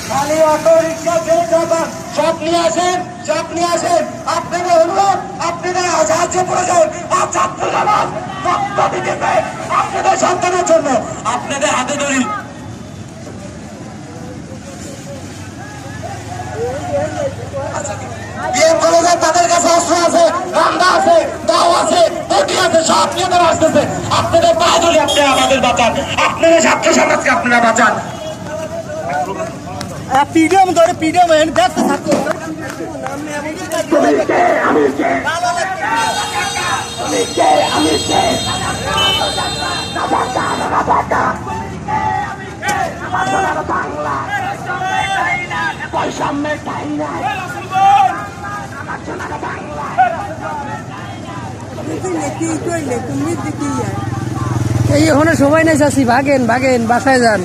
খালি auto rickshaw সব নিয়ে আসেন, সব নিয়ে আসেন। আপনাদের অনুরোধ, আপনাদের সাহায্য প্রয়োজন। আর ছাত্র সমাজ রক্ত দিতেছে আপনাদের সন্তানের জন্য, আপনাদের হাতে ধরি। তাদের কাছে অস্ত্র আছে, রান্না আছে, দাও আছে, বটি আছে, সব নিয়ে তারা আসতেছে। আপনাদের পায়ে ধরে আপনারা আমাদের বাঁচান, আপনাদের ছাত্র সমাজকে আপনারা বাঁচান। পিডিএম ধরে পিডিএম দেখতে থাকো। এই ওখানে সবাই নাই চাচ্ছি, ভাগেন ভাগেন বাসায় যান।